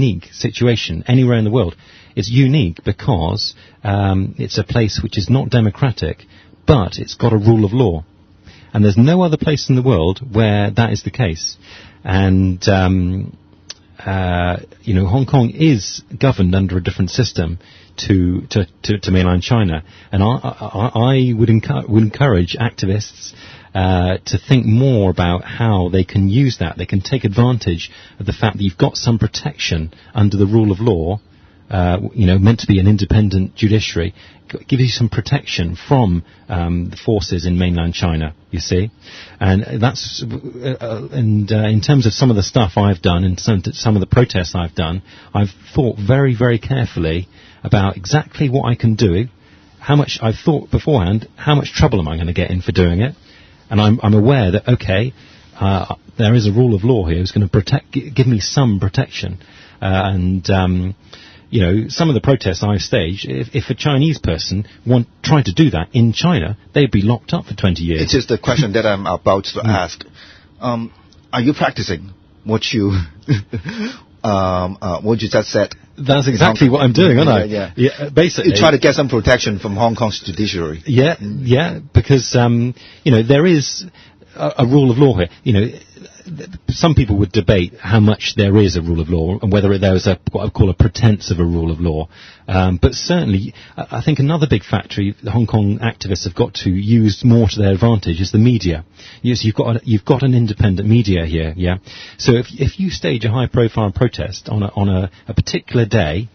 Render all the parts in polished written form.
unique situation anywhere in the world. It's unique because it's a place which is not democratic, but it's got a rule of law. And there's no other place in the world where that is the case. And, Hong Kong is governed under a different system to mainland China. And I would encourage activists to think more about how they can use that. They can take advantage of the fact that you've got some protection under the rule of law, meant to be an independent judiciary, give you some protection from the forces in mainland China, you see. And that's in terms of some of the stuff I've done and some of the protests I've done, I've thought very, very carefully about exactly what I can do, how much I've thought beforehand, how much trouble am I going to get in for doing it. And I'm aware that, there is a rule of law here who's going to give me some protection. Some of the protests I've staged, if a Chinese person tried to do that in China, they'd be locked up for 20 years. It is the question that I'm about to ask. Are you practicing what you just said? That's exactly what I'm doing, aren't I? Yeah. Basically, you try to get some protection from Hong Kong's judiciary. Yeah, because there is a rule of law here. Some people would debate how much there is a rule of law and whether there is what I call a pretense of a rule of law. But certainly, I think another big factor the Hong Kong activists have got to use more to their advantage is the media. Yes, you've got an independent media here, yeah. So if you stage a high-profile protest on a particular day,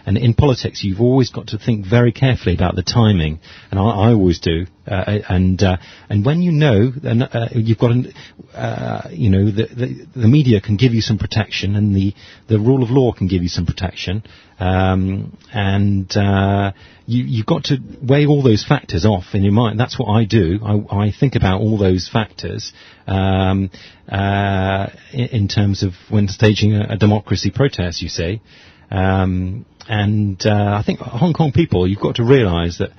and in politics you've always got to think very carefully about the timing, and I always do. And when you've got the media can give you some protection, and the rule of law can give you some protection, you've got to weigh all those factors off in your mind. That's what I do. I think about all those factors in terms of when staging a democracy protest, you see. I think Hong Kong people, you've got to realise that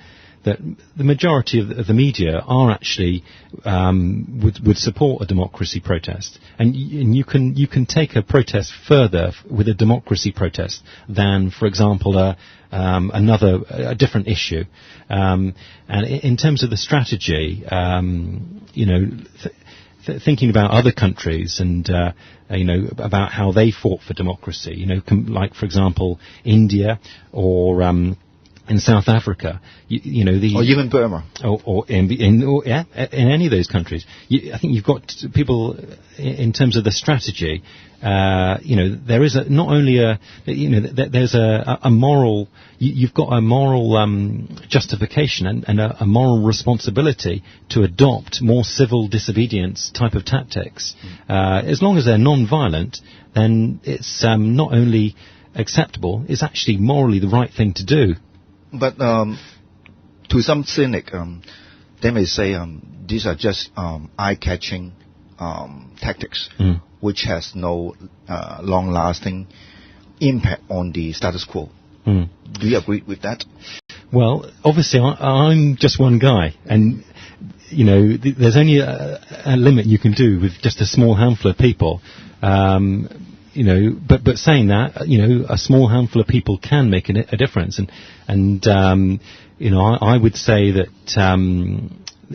the majority of the media are actually would support a democracy protest, and you can take a protest further with a democracy protest than, for example, a different issue. And in terms of the strategy, thinking about other countries and about how they fought for democracy, like for example India or in South Africa, or even Burma, or in any of those countries, I think you've got people in terms of the strategy. There is not only there's a moral. You've got a moral justification and a moral responsibility to adopt more civil disobedience type of tactics. As long as they're non-violent, then it's not only acceptable; it's actually morally the right thing to do. But to some cynic, they may say these are just eye-catching tactics, which has no long-lasting impact on the status quo. Do you agree with that? Well, obviously, I'm just one guy, and there's only a limit you can do with just a small handful of people. But saying that, a small handful of people can make a difference, and I would say that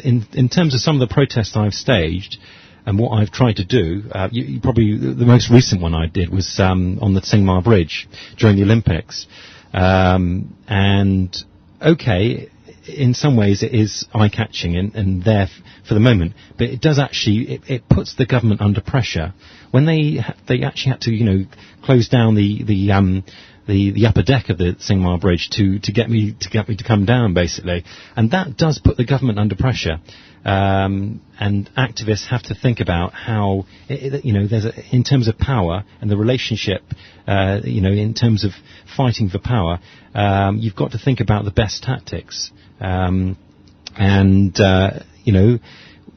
in terms of some of the protests I've staged and what I've tried to do, probably the most recent one I did was on the Tsingtao Bridge during the Olympics, and in some ways it is eye-catching and there for the moment, but it does actually, it puts the government under pressure. When they actually had to, close down the upper deck of the Tsingtao Bridge to get me to come down, basically, and that does put the government under pressure. And activists have to think about how, in terms of power and the relationship, in terms of fighting for power, you've got to think about the best tactics.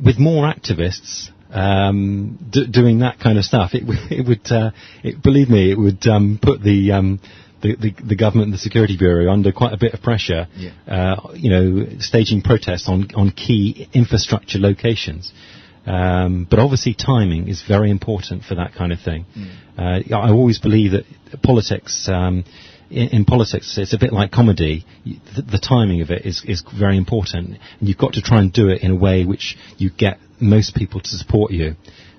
With more activists doing that kind of stuff, it would believe me, it would put the government and the Security Bureau under quite a bit of pressure. Staging protests on key infrastructure locations. But obviously timing is very important for that kind of thing. I always believe that politics, in politics, it's a bit like comedy. The timing of it is very important. And you've got to try and do it in a way which you get most people to support you.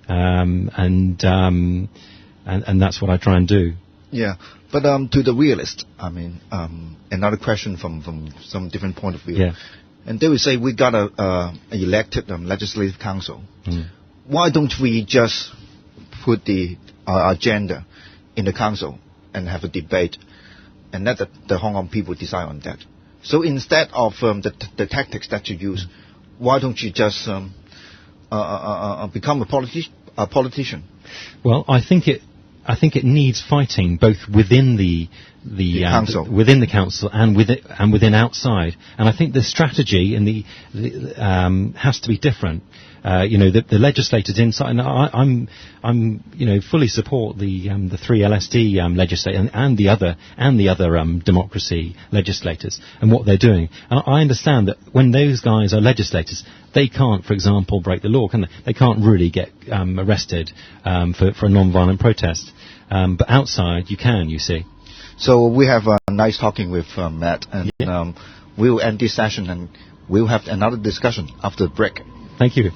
And that's what I try and do. Yeah. But to the realist, I mean, another question from some different point of view. Yeah. And they will say we got a elected legislative council. Why don't we just put the agenda in the council and have a debate and let the Hong Kong people decide on that? So instead of the tactics that you use, why don't you just become a politician? Well, I think it needs fighting both within the council, within the council, and within outside. And I think the strategy and the has to be different. The legislators inside. And I'm fully support the three LSD legislators and the other democracy legislators and what they're doing. And I understand that when those guys are legislators, they can't, for example, break the law, can they? They can't really get arrested for a non-violent protest. But outside, you can, you see. So we have a nice talking with Matt, and we'll end this session, and we'll have another discussion after the break. Thank you.